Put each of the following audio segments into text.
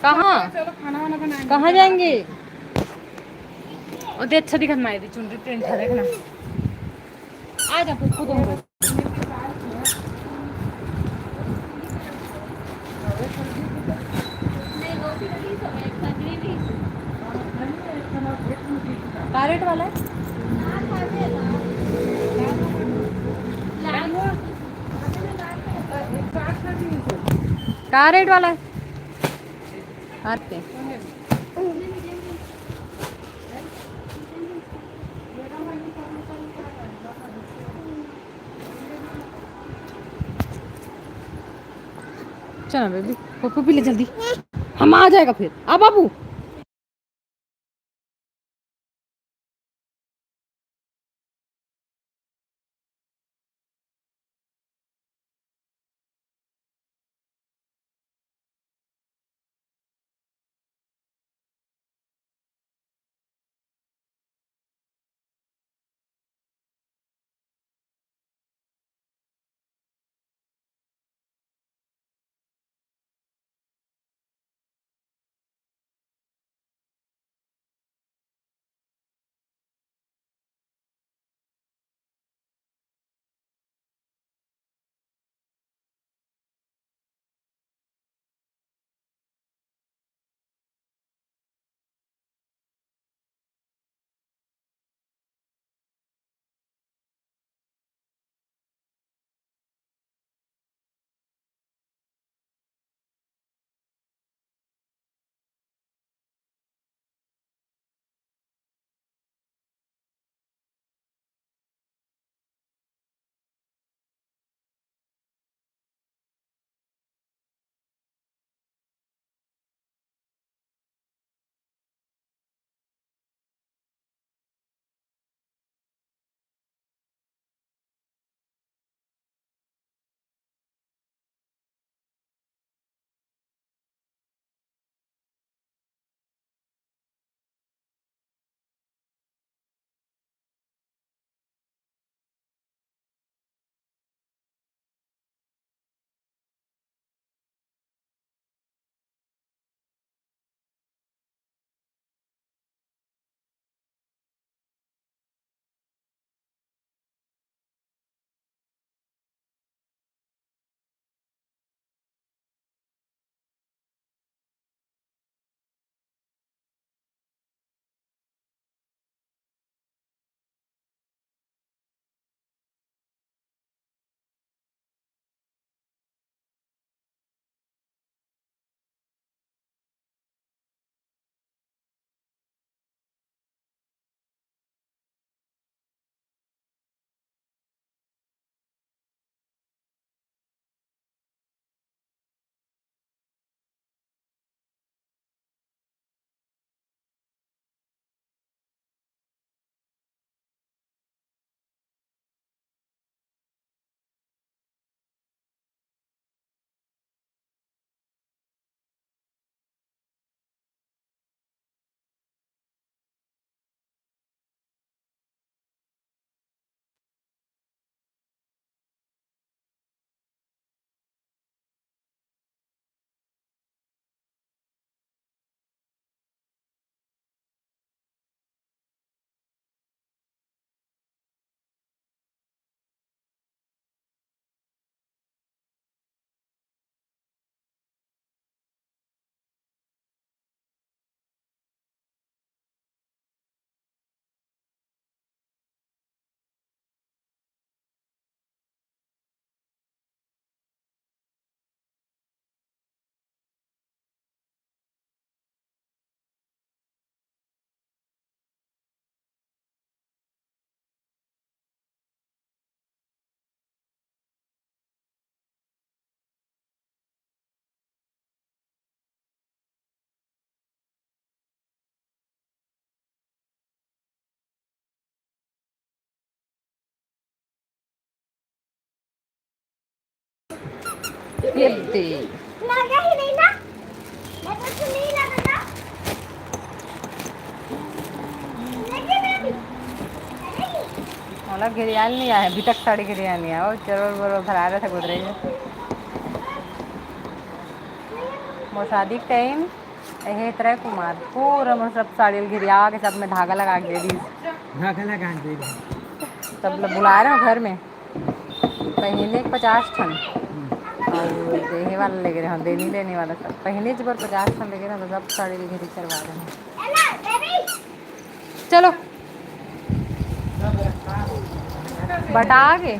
कहाँ खाना वाना बनाएंगे, कहाँ जाएंगे? और दे अच्छा दिखा मैं चुनरी प्रिंट है देखना। आ जा खुद खुद का रेट वाला है? का रेट वाला है? आते चलो बेबी पप्पू पी ले जल्दी, हम आ जाएगा फिर। आ बाबू येते लगा ही नहीं ना, लगा तो नहीं लगा ना, लगे बेबी लगे। मला घरी आली नाही आहे अभी तक साड़ी घरी आली आहे चरोर बरोबर भरा रहा था गोदरेज मोर शादी का टाइम हे तरह कुमार पूरा मतलब साड़ी गिरिया के सब में धागा लगा के दी धागा लगा दे। सब लोग बुला रहे हो घर में पहले 50 ठन और देने वाला लेके रहे देनी लेने वाला सब पहले जब 50 ठन लेके रहे सब साड़ी घेरी करवा रहे हैं। चलो बटा के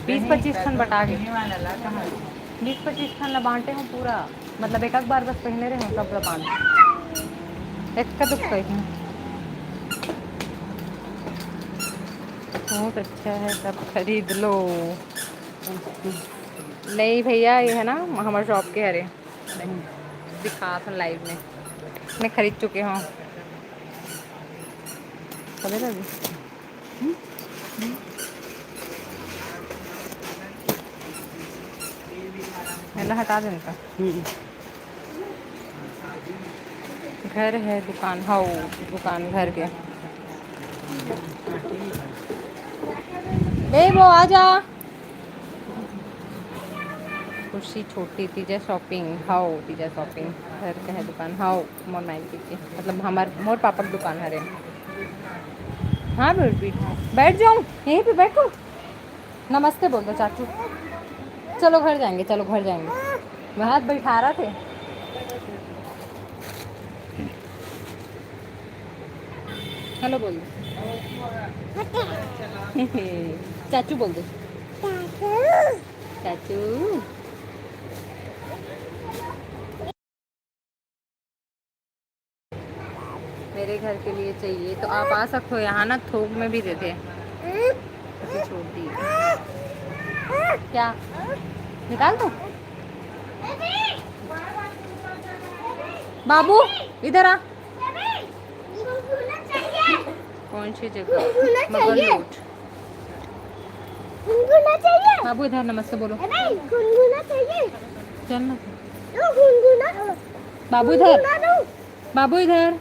20-25 ठन बटा के 20-25 ठन ला बांटे हूँ पूरा मतलब एक बार बस पहने रहे हैं सब ला बांट एक का दुख कहीं बहुत अच्छा है सब खरीद लो। नहीं भैया ये है ना हमारे शॉप के हरे दिखा था लाइव में मैं खरीद चुके हूँ मेला हटा देने का घर है दुकान हाँ दुकान घर के बे वो आजा खुशी छोटी तीजा शॉपिंग हाउ तीजा शॉपिंग घर का है दुकान हाउ मोर नाइटी की मतलब हमारे मोर पापा की दुकान है हाँ बेटी बैठ जाऊँ यहीं पे बैठो नमस्ते बोल दो चाचू चलो घर जाएंगे मैं हाथ बैठा रहा थे हेलो बोल दो चाचू बोल दो चाचू मेरे घर के लिए चाहिए तो आप आ सकते हो यहाँ ना थोक में भी देते हैं छोटी क्या निकाल दो बाबू इधर आ कौन सी जगह मगरलोट गुनगुना चाहिए बाबू इधर नमस्ते बोलो गुनगुना चाहिए चल ना गुनगुना बाबू इधर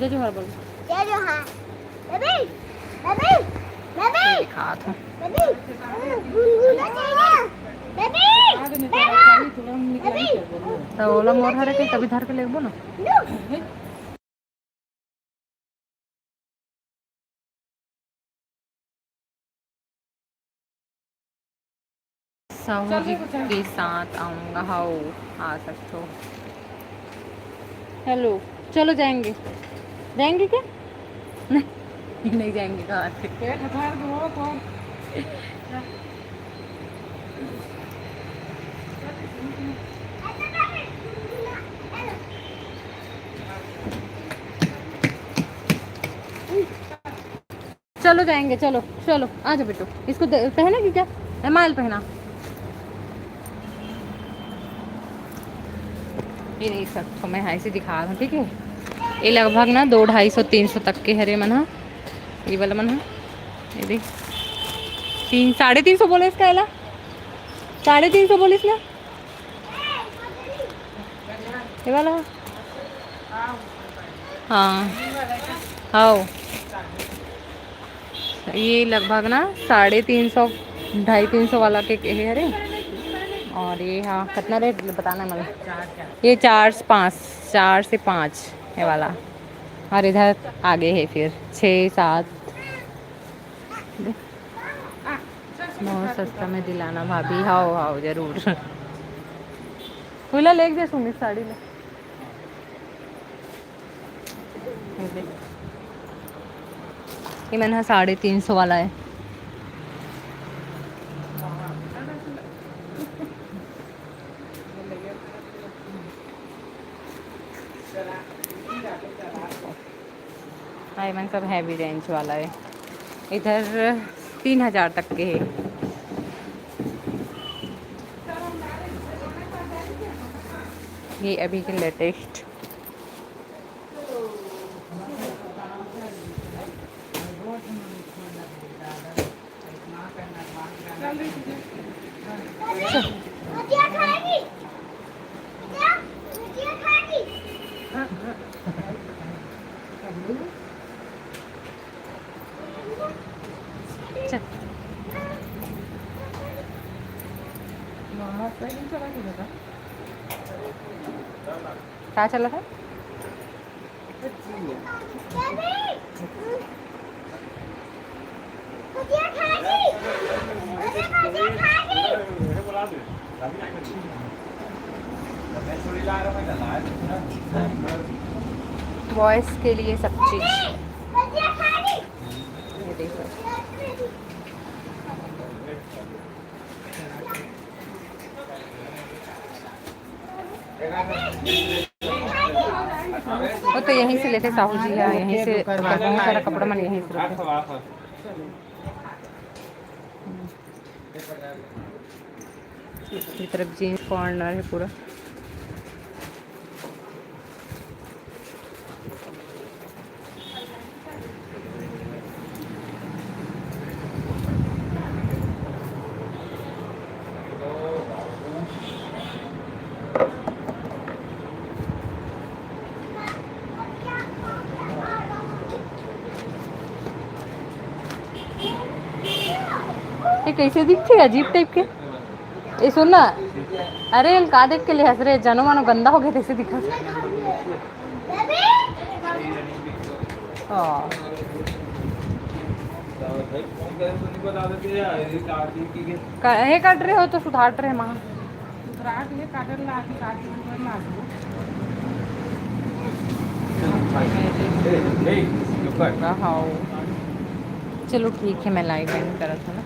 जो हर बोलो जो हाँ बेबी बेबी बेबी दिखा था बेबी गुनगुना चाहिए बेबी बेबी तो ओला मोर हरे के कभी धर के लेबो ना साहू जी के साथ आऊँगा हाउ आ सकते हो हेलो चलो जाएंगे क्या नहीं जाएंगे कहाँ चलो जाएंगे चलो आ जाओ बेटो इसको पहनेगी क्या एमाइल पहना ये नहीं सकता मैं हाई से दिखा रहा हूँ ठीक है ये लगभग ना 200-250-300 तक के हरे मन ये वाला मन ये देख 300-350 बोले इसका एला 350 बोलिस ना ये वाला हाँ हाँ ये लगभग ना 350 250-300 वाला के हरे और ये हाँ कितना रेट बताना है मतलब ये 4 से 5 ये वाला और इधर आगे है फिर 6-7 बहुत सस्ता में दिलाना भाभी हाओ जरूर फूला लेके दे सुनी साड़ी ले ये मैंने 350 वाला है मन सब हैवी रेंज वाला है इधर 3000 तक के है ये अभी के लेटेस्ट चल क्या चला था? भजिया खाएगी। अरे भजिया खाएगी। बॉयज के लिए सब चीज। भजिया खाएगी। ये देखो, वो तो यहीं से लेते साहू जी है, यहीं से बहुत सारा कपड़ा मन यहीं से लेते। ये तरफ जीन्स कॉर्नर है पूरा। ये कैसे दिखते हैं, अजीब टाइप के। ये सुन ना, अरे का देख के लिए हंस रहे, जानो मानो गंदा हो गया कैसे दिखा। हाँ हे काट रहे हो तो सुधार रहे माँ। चलो ठीक है, मैं लाइव एंड करा था ना।